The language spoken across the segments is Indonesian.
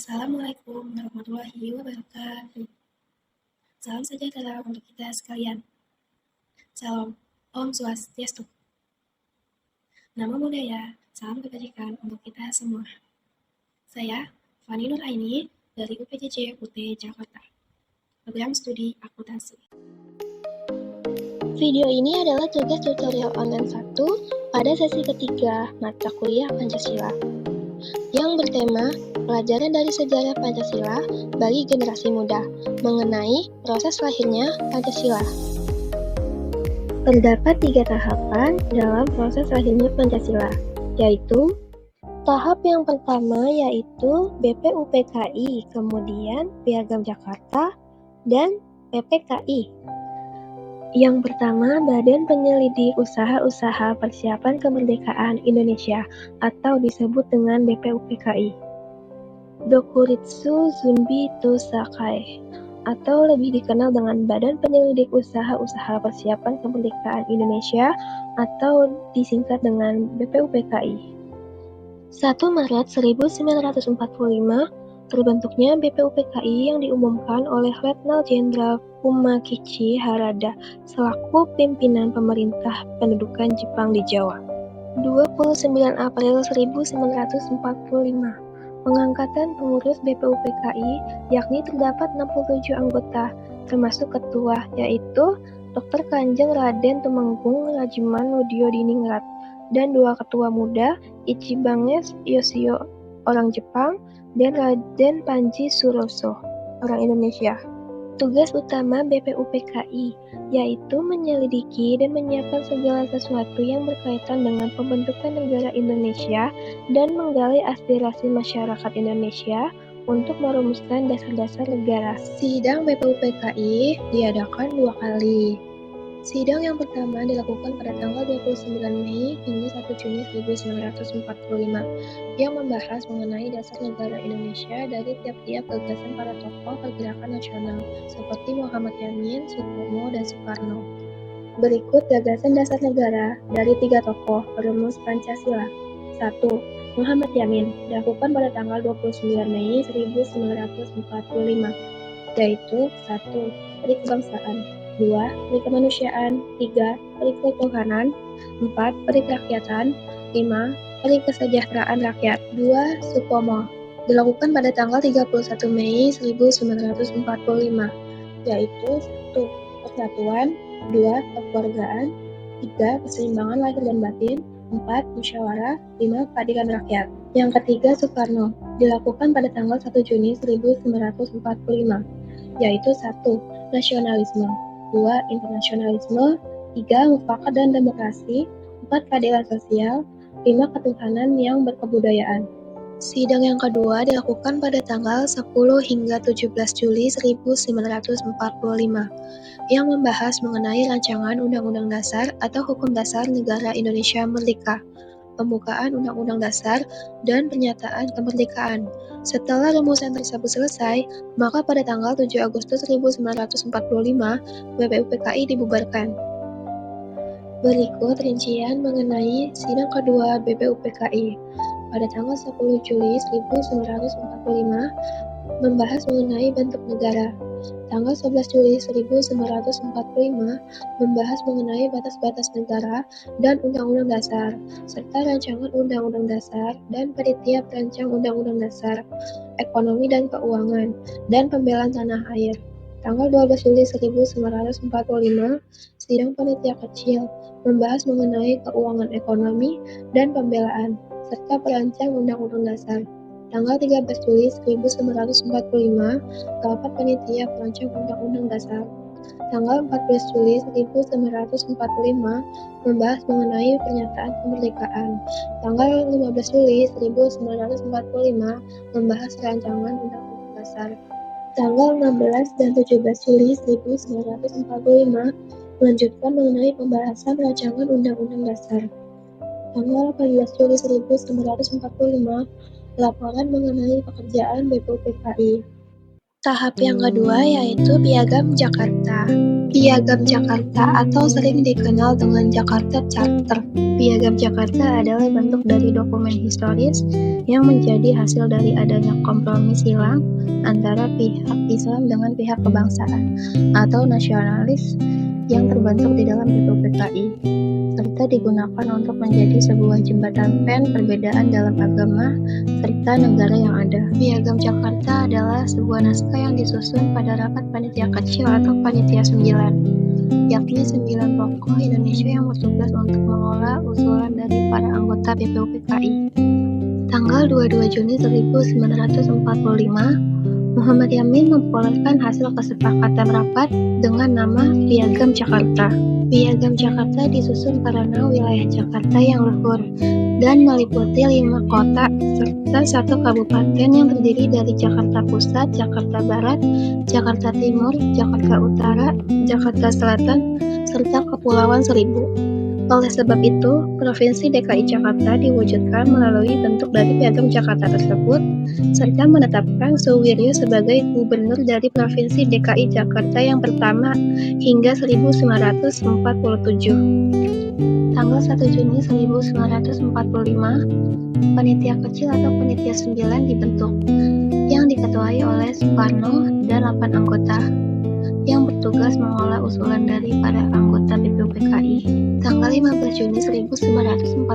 Assalamualaikum warahmatullahi wabarakatuh. Salam sejahtera untuk kita sekalian. Salam Om Swastiastu. Namo Buddhaya, salam kebajikan untuk kita semua. Saya Fani Nuraini dari UPJJ UT Jakarta, program studi akuntansi. Video ini adalah tugas tutorial online 1 pada sesi ketiga mata kuliah Pancasila yang bertema pelajaran dari sejarah Pancasila bagi generasi muda mengenai proses lahirnya Pancasila. Terdapat 3 tahapan dalam proses lahirnya Pancasila, yaitu tahap yang pertama yaitu BPUPKI, kemudian Piagam Jakarta, dan PPKI. Yang pertama, Badan Penyelidik Usaha-Usaha Persiapan Kemerdekaan Indonesia atau disebut dengan BPUPKI. Dokuritsu Zunbi Tosakai atau lebih dikenal dengan Badan Penyelidik Usaha-Usaha Persiapan Kemerdekaan Indonesia atau disingkat dengan BPUPKI. 1 Maret 1945 terbentuknya BPUPKI yang diumumkan oleh Letnan Jenderal Kumakichi Harada selaku pimpinan pemerintah pendudukan Jepang di Jawa. 29 April 1945, pengangkatan pengurus BPUPKI, yakni terdapat 67 anggota, termasuk ketua, yaitu Dr. Kanjeng Raden Tumenggung Rajiman Widyodiningrat, dan 2 ketua muda, Ichibanges Yoshio, orang Jepang, dan Raden Panji Suroso, orang Indonesia. Tugas utama BPUPKI yaitu menyelidiki dan menyiapkan segala sesuatu yang berkaitan dengan pembentukan negara Indonesia dan menggali aspirasi masyarakat Indonesia untuk merumuskan dasar-dasar negara. Sidang BPUPKI diadakan 2 kali. Sidang yang pertama dilakukan pada tanggal 29 Mei hingga 1 Juni 1945 yang membahas mengenai dasar negara Indonesia dari tiap-tiap gagasan para tokoh pergerakan nasional seperti Muhammad Yamin, Sutomo, dan Soekarno. Berikut gagasan dasar negara dari 3 tokoh perumus Pancasila. 1. Muhammad Yamin dilakukan pada tanggal 29 Mei 1945 yaitu 1. Peri kebangsaan, 2. Peri kemanusiaan, 3. Peri ketuhanan, 4. Peri kerakyatan, 5. Peri kesejahteraan rakyat. 2. Supomo dilakukan pada tanggal 31 Mei 1945 yaitu 1. Persatuan, 2. Kekeluargaan, 3. Keseimbangan lahir dan batin, 4. Musyawarah, 5. Keadilan rakyat. Yang ketiga, Soekarno dilakukan pada tanggal 1 Juni 1945 yaitu 1. Nasionalisme, 2. Internasionalisme, 3. Mufakat dan demokrasi, 4. Keadilan sosial, 5. Ketuhanan yang berkebudayaan. Sidang yang kedua dilakukan pada tanggal 10 hingga 17 Juli 1945 yang membahas mengenai rancangan Undang-Undang Dasar atau Hukum Dasar Negara Indonesia Merdeka, pembukaan Undang-Undang Dasar, dan pernyataan kemerdekaan. Setelah rumusan tersebut selesai, maka pada tanggal 7 Agustus 1945, BPUPKI dibubarkan. Berikut rincian mengenai sidang kedua BPUPKI. Pada tanggal 10 Juli 1945, membahas mengenai bentuk negara. Tanggal 11 Juli 1945 membahas mengenai batas-batas negara dan Undang-Undang Dasar, serta rancangan Undang-Undang Dasar dan panitia perancang Undang-Undang Dasar, ekonomi dan keuangan, dan pembelaan tanah air. Tanggal 12 Juli 1945, sidang panitia kecil membahas mengenai keuangan ekonomi dan pembelaan, serta perancang Undang-Undang Dasar. Tanggal 13 Juli 1945, rapat panitia perancang Undang-Undang Dasar. Tanggal 14 Juli 1945, membahas mengenai pernyataan kemerdekaan. Tanggal 15 Juli 1945, membahas rancangan Undang-Undang Dasar. Tanggal 16 dan 17 Juli 1945, melanjutkan mengenai pembahasan rancangan Undang-Undang Dasar. Tanggal 18 Juli 1945, laporan mengenai pekerjaan BPUPKI. Tahap yang kedua yaitu Piagam Jakarta. Piagam Jakarta atau sering dikenal dengan Jakarta Charter. Piagam Jakarta adalah bentuk dari dokumen historis yang menjadi hasil dari adanya kompromi silang antara pihak Islam dengan pihak kebangsaan atau nasionalis yang terbentuk di dalam BPUPKI, serta digunakan untuk menjadi sebuah jembatan pen perbedaan dalam agama serta negara yang ada. Piagam Jakarta adalah sebuah naskah yang disusun pada rapat panitia kecil atau panitia 9, yakni 9 tokoh Indonesia yang bertugas untuk mengolah usulan dari para anggota BPUPKI. Tanggal 22 Juni 1945, Muhammad Yamin memperolehkan hasil kesepakatan rapat dengan nama Piagam Jakarta. Piagam Jakarta disusun karena wilayah Jakarta yang luhur dan meliputi 5 kota serta 1 kabupaten yang terdiri dari Jakarta Pusat, Jakarta Barat, Jakarta Timur, Jakarta Utara, Jakarta Selatan, serta Kepulauan Seribu. Oleh sebab itu, Provinsi DKI Jakarta diwujudkan melalui bentuk dari Piagam Jakarta tersebut, serta menetapkan Suwiryo sebagai gubernur dari Provinsi DKI Jakarta yang pertama hingga 1947. Tanggal 1 Juni 1945, Panitia Kecil atau Panitia 9 dibentuk, yang diketuai oleh Soekarno dan 8 anggota, yang bertugas mengolah usulan dari para anggota BPUPKI. Tanggal 15 Juni 1945,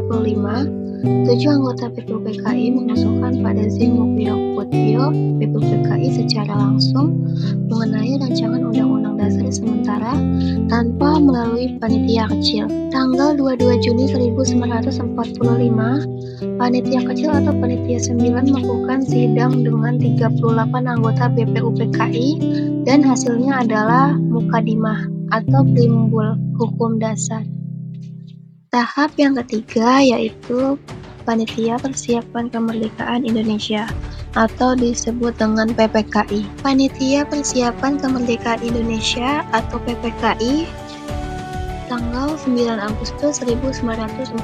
7 anggota BPUPKI mengusulkan pada Zeng Mulyaputio BPUPKI secara langsung mengenai rancangan Undang-Undang Dasar sementara tanpa melalui panitia kecil. Tanggal 22 Juni 1945, Panitia Kecil atau Panitia 9 melakukan sidang dengan 38 anggota BPUPKI dan hasilnya adalah Mukadimah atau Preambul Hukum Dasar. Tahap yang ketiga yaitu Panitia Persiapan Kemerdekaan Indonesia atau disebut dengan PPKI. Panitia Persiapan Kemerdekaan Indonesia atau PPKI tanggal 9 Agustus 1945.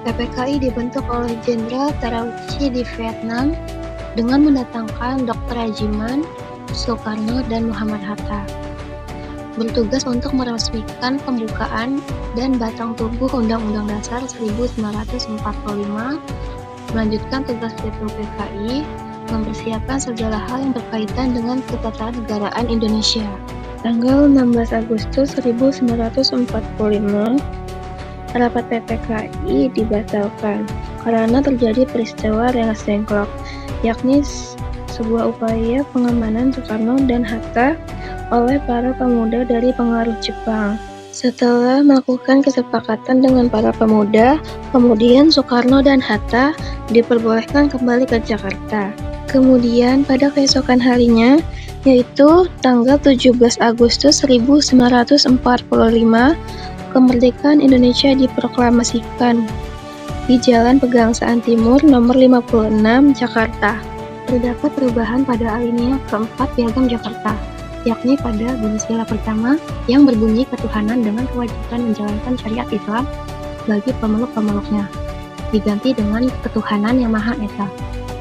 PPKI dibentuk oleh Jenderal Terauchi di Vietnam dengan mendatangkan Dr. Rajiman, Soekarno, dan Muhammad Hatta. Bertugas untuk meresmikan pembukaan dan batang tubuh Undang-Undang Dasar 1945, melanjutkan tugas BPUPKI, mempersiapkan segala hal yang berkaitan dengan ketatanegaraan Indonesia. Tanggal 16 Agustus 1945, rapat PPKI dibatalkan karena terjadi peristiwa Rengas Dengklok, yakni sebuah upaya pengamanan Soekarno dan Hatta oleh para pemuda dari pengaruh Jepang. Setelah melakukan kesepakatan dengan para pemuda, kemudian Soekarno dan Hatta diperbolehkan kembali ke Jakarta. Kemudian pada keesokan harinya, yaitu tanggal 17 Agustus 1945, kemerdekaan Indonesia diproklamasikan di Jalan Pegangsaan Timur nomor 56, Jakarta. Terdapat perubahan pada alinea keempat Piagam Jakarta, yakni pada bunyi sila pertama yang berbunyi ketuhanan dengan kewajiban menjalankan syariat Islam bagi pemeluk-pemeluknya, diganti dengan ketuhanan yang Maha Esa.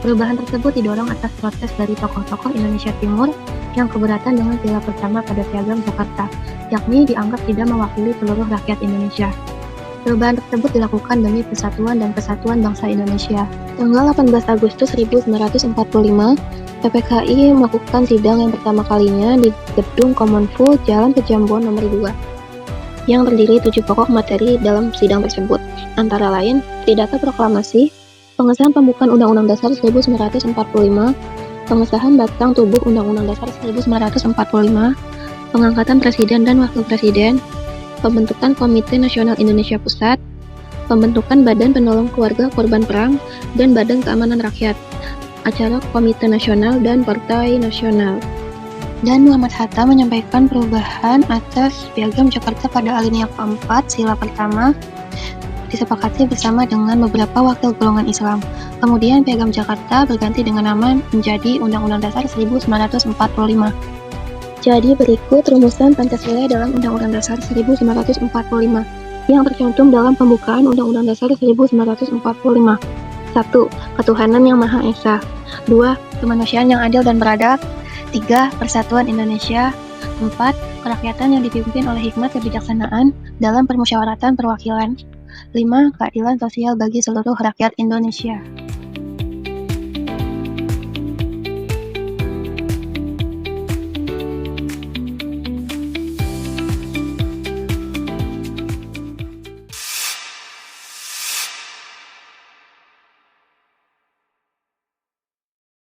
Perubahan tersebut didorong atas protes dari tokoh-tokoh Indonesia Timur yang keberatan dengan sila pertama pada Piagam Jakarta, yakni dianggap tidak mewakili seluruh rakyat Indonesia. Perubahan tersebut dilakukan demi persatuan dan kesatuan bangsa Indonesia. Tanggal 18 Agustus 1945, PPKI melakukan sidang yang pertama kalinya di Gedung Kominfo Jalan Pejambon nomor 2, yang terdiri 7 pokok materi dalam sidang tersebut, antara lain Pidato Proklamasi, pengesahan pembukaan Undang-Undang Dasar 1945, pengesahan batang tubuh Undang-Undang Dasar 1945, pengangkatan Presiden dan Wakil Presiden, pembentukan Komite Nasional Indonesia Pusat, pembentukan Badan Penolong Keluarga Korban Perang, dan Badan Keamanan Rakyat, acara Komite Nasional dan Partai Nasional. Dan Muhammad Hatta menyampaikan perubahan atas Piagam Jakarta pada alinea keempat sila pertama disepakati bersama dengan beberapa wakil golongan Islam. Kemudian Piagam Jakarta berganti dengan nama menjadi Undang-Undang Dasar 1945. Jadi berikut rumusan Pancasila dalam Undang-Undang Dasar 1945 yang tercantum dalam pembukaan Undang-Undang Dasar 1945. 1. Ketuhanan yang Maha Esa. 2. Kemanusiaan yang adil dan beradab. 3. Persatuan Indonesia. 4. kerakyatan yang dipimpin oleh hikmat kebijaksanaan dalam permusyawaratan perwakilan. 5. Keadilan sosial bagi seluruh rakyat Indonesia.